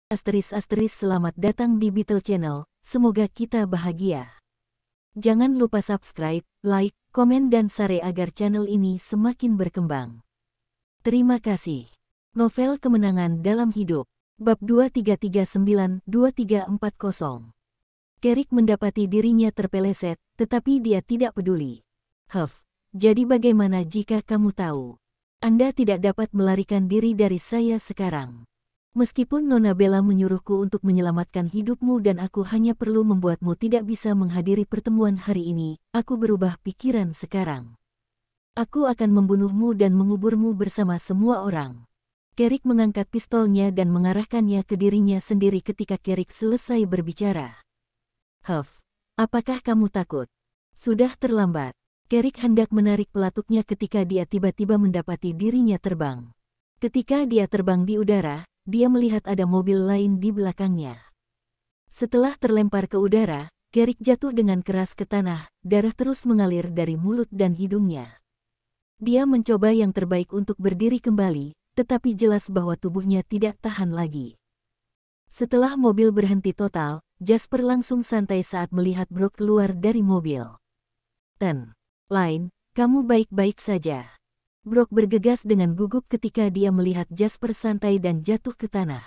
Selamat datang di Beetle Channel, semoga kita bahagia. Jangan lupa subscribe, like, komen dan share agar channel ini semakin berkembang. Terima kasih. Novel Kemenangan Dalam Hidup, Bab 2339-2340. Carrick mendapati dirinya terpeleset, tetapi dia tidak peduli. Jadi bagaimana jika kamu tahu? Anda tidak dapat melarikan diri dari saya sekarang. Meskipun Nona Bella menyuruhku untuk menyelamatkan hidupmu dan aku hanya perlu membuatmu tidak bisa menghadiri pertemuan hari ini, aku berubah pikiran sekarang. Aku akan membunuhmu dan menguburmu bersama semua orang. Carrick mengangkat pistolnya dan mengarahkannya ke dirinya sendiri ketika Carrick selesai berbicara. Apakah kamu takut? Sudah terlambat. Carrick hendak menarik pelatuknya ketika dia tiba-tiba mendapati dirinya terbang. Ketika dia terbang di udara, dia melihat ada mobil lain di belakangnya. Setelah terlempar ke udara, Carrick jatuh dengan keras ke tanah, darah terus mengalir dari mulut dan hidungnya. Dia mencoba yang terbaik untuk berdiri kembali, tetapi jelas bahwa tubuhnya tidak tahan lagi. Setelah mobil berhenti total, Jasper langsung santai saat melihat Brooke keluar dari mobil. Lain, kamu baik-baik saja. Brooke bergegas dengan gugup ketika dia melihat Jasper santai dan jatuh ke tanah.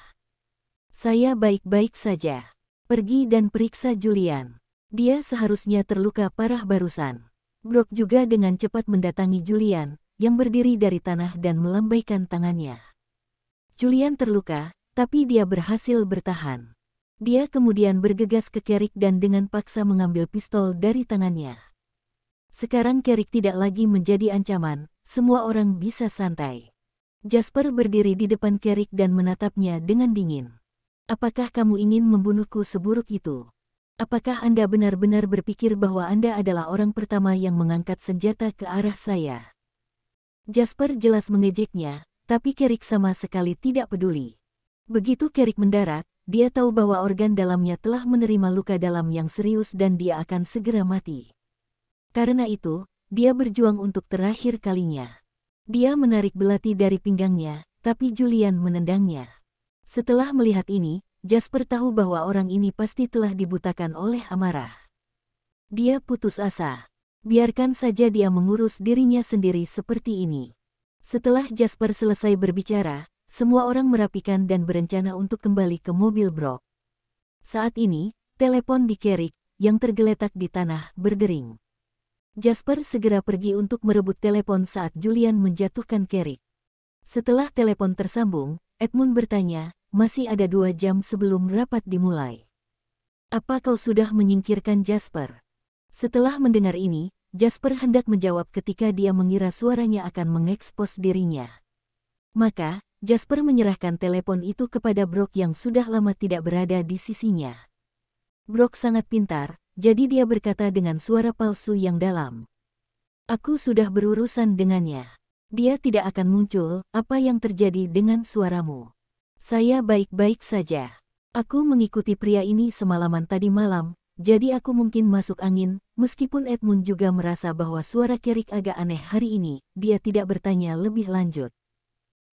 Saya baik-baik saja. Pergi dan periksa Julian. Dia seharusnya terluka parah barusan. Brooke juga dengan cepat mendatangi Julian, yang berdiri dari tanah dan melambaikan tangannya. Julian terluka, tapi dia berhasil bertahan. Dia kemudian bergegas ke Carrick dan dengan paksa mengambil pistol dari tangannya. Sekarang Carrick tidak lagi menjadi ancaman. Semua orang bisa santai. Jasper berdiri di depan Carrick dan menatapnya dengan dingin. Apakah kamu ingin membunuhku seburuk itu? Apakah Anda benar-benar berpikir bahwa Anda adalah orang pertama yang mengangkat senjata ke arah saya? Jasper jelas mengejeknya, tapi Carrick sama sekali tidak peduli. Begitu Carrick mendarat, dia tahu bahwa organ dalamnya telah menerima luka dalam yang serius dan dia akan segera mati. Karena itu, dia berjuang untuk terakhir kalinya. Dia menarik belati dari pinggangnya, tapi Julian menendangnya. Setelah melihat ini, Jasper tahu bahwa orang ini pasti telah dibutakan oleh amarah. Dia putus asa. Biarkan saja dia mengurus dirinya sendiri seperti ini. Setelah Jasper selesai berbicara, semua orang merapikan dan berencana untuk kembali ke mobil Brooke. Saat ini, telepon di Carrick, yang tergeletak di tanah, berdering. Jasper segera pergi untuk merebut telepon saat Julian menjatuhkan Carrick. Setelah telepon tersambung, Edmund bertanya, masih ada 2 jam sebelum rapat dimulai. Apa kau sudah menyingkirkan Jasper? Setelah mendengar ini, Jasper hendak menjawab ketika dia mengira suaranya akan mengekspos dirinya. Maka, Jasper menyerahkan telepon itu kepada Brooke yang sudah lama tidak berada di sisinya. Brooke sangat pintar. Jadi dia berkata dengan suara palsu yang dalam. Aku sudah berurusan dengannya. Dia tidak akan muncul. Apa yang terjadi dengan suaramu? Saya baik-baik saja. Aku mengikuti pria ini semalaman tadi malam, jadi aku mungkin masuk angin. Meskipun Edmund juga merasa bahwa suara Carrick agak aneh hari ini, dia tidak bertanya lebih lanjut.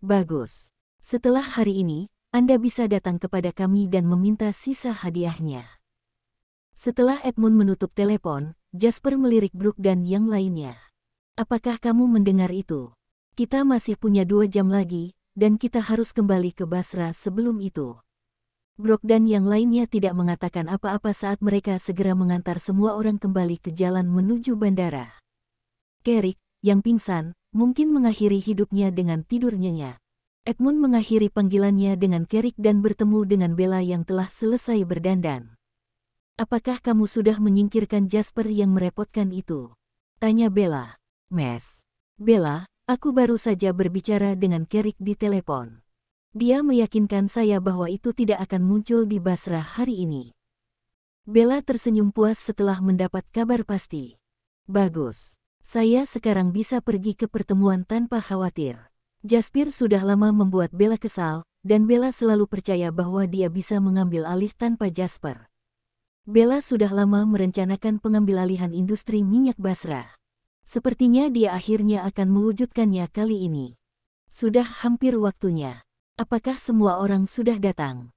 Bagus. Setelah hari ini, Anda bisa datang kepada kami dan meminta sisa hadiahnya. Setelah Edmund menutup telepon, Jasper melirik Brooke dan yang lainnya. Apakah kamu mendengar itu? Kita masih punya 2 jam lagi, dan kita harus kembali ke Basra sebelum itu. Brooke dan yang lainnya tidak mengatakan apa-apa saat mereka segera mengantar semua orang kembali ke jalan menuju bandara. Carrick, yang pingsan, mungkin mengakhiri hidupnya dengan tidur nyenyak. Edmund mengakhiri panggilannya dengan Carrick dan bertemu dengan Bella yang telah selesai berdandan. Apakah kamu sudah menyingkirkan Jasper yang merepotkan itu? Tanya Bella. Bella, aku baru saja berbicara dengan Carrick di telepon. Dia meyakinkan saya bahwa itu tidak akan muncul di Basra hari ini. Bella tersenyum puas setelah mendapat kabar pasti. Bagus. Saya sekarang bisa pergi ke pertemuan tanpa khawatir. Jasper sudah lama membuat Bella kesal, dan Bella selalu percaya bahwa dia bisa mengambil alih tanpa Jasper. Bella sudah lama merencanakan pengambilalihan industri minyak Basra. Sepertinya dia akhirnya akan mewujudkannya kali ini. Sudah hampir waktunya. Apakah semua orang sudah datang?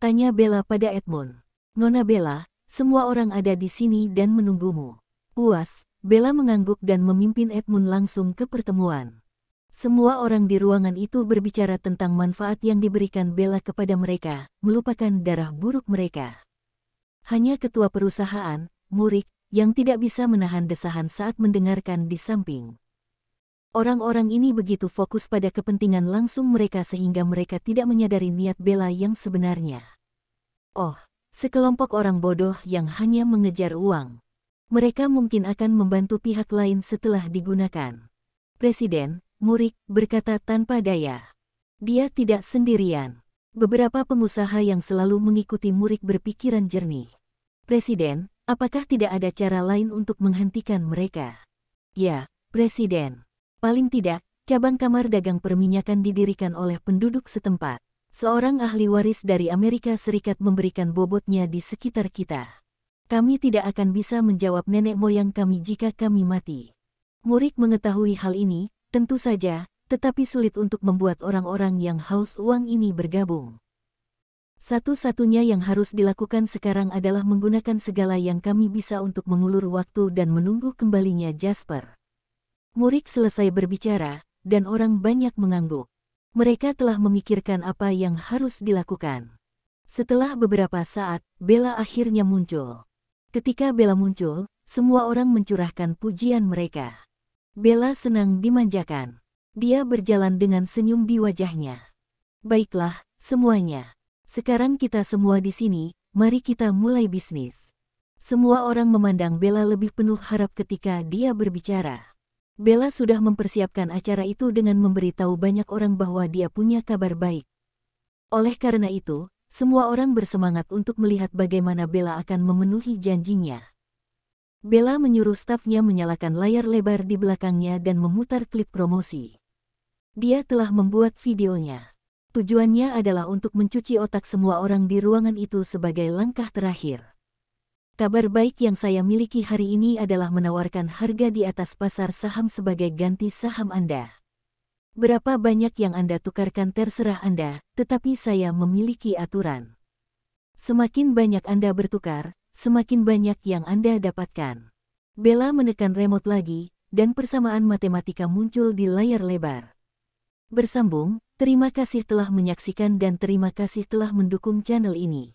Tanya Bella pada Edmund. Nona Bella, semua orang ada di sini dan menunggumu. Puas, Bella mengangguk dan memimpin Edmund langsung ke pertemuan. Semua orang di ruangan itu berbicara tentang manfaat yang diberikan Bella kepada mereka, melupakan darah buruk mereka. Hanya ketua perusahaan, Murik, yang tidak bisa menahan desahan saat mendengarkan di samping. Orang-orang ini begitu fokus pada kepentingan langsung mereka sehingga mereka tidak menyadari niat Bella yang sebenarnya. Oh, sekelompok orang bodoh yang hanya mengejar uang. Mereka mungkin akan membantu pihak lain setelah digunakan. Presiden, Murik, berkata tanpa daya. Dia tidak sendirian. Beberapa pengusaha yang selalu mengikuti Murik berpikiran jernih. Presiden, apakah tidak ada cara lain untuk menghentikan mereka? Ya, Presiden. Paling tidak, cabang kamar dagang perminyakan didirikan oleh penduduk setempat. Seorang ahli waris dari Amerika Serikat memberikan bobotnya di sekitar kita. Kami tidak akan bisa menjawab nenek moyang kami jika kami mati. Murik mengetahui hal ini, tentu saja, tetapi sulit untuk membuat orang-orang yang haus uang ini bergabung. Satu-satunya yang harus dilakukan sekarang adalah menggunakan segala yang kami bisa untuk mengulur waktu dan menunggu kembalinya Jasper. Murik selesai berbicara, dan orang banyak mengangguk. Mereka telah memikirkan apa yang harus dilakukan. Setelah beberapa saat, Bella akhirnya muncul. Ketika Bella muncul, semua orang mencurahkan pujian mereka. Bella senang dimanjakan. Dia berjalan dengan senyum di wajahnya. Baiklah, semuanya. Sekarang kita semua di sini, mari kita mulai bisnis. Semua orang memandang Bella lebih penuh harap ketika dia berbicara. Bella sudah mempersiapkan acara itu dengan memberitahu banyak orang bahwa dia punya kabar baik. Oleh karena itu, semua orang bersemangat untuk melihat bagaimana Bella akan memenuhi janjinya. Bella menyuruh stafnya menyalakan layar lebar di belakangnya dan memutar klip promosi. Dia telah membuat videonya. Tujuannya adalah untuk mencuci otak semua orang di ruangan itu sebagai langkah terakhir. Kabar baik yang saya miliki hari ini adalah menawarkan harga di atas pasar saham sebagai ganti saham Anda. Berapa banyak yang Anda tukarkan terserah Anda, tetapi saya memiliki aturan. Semakin banyak Anda bertukar, semakin banyak yang Anda dapatkan. Bella menekan remote lagi, dan persamaan matematika muncul di layar lebar. Bersambung, terima kasih telah menyaksikan dan terima kasih telah mendukung channel ini.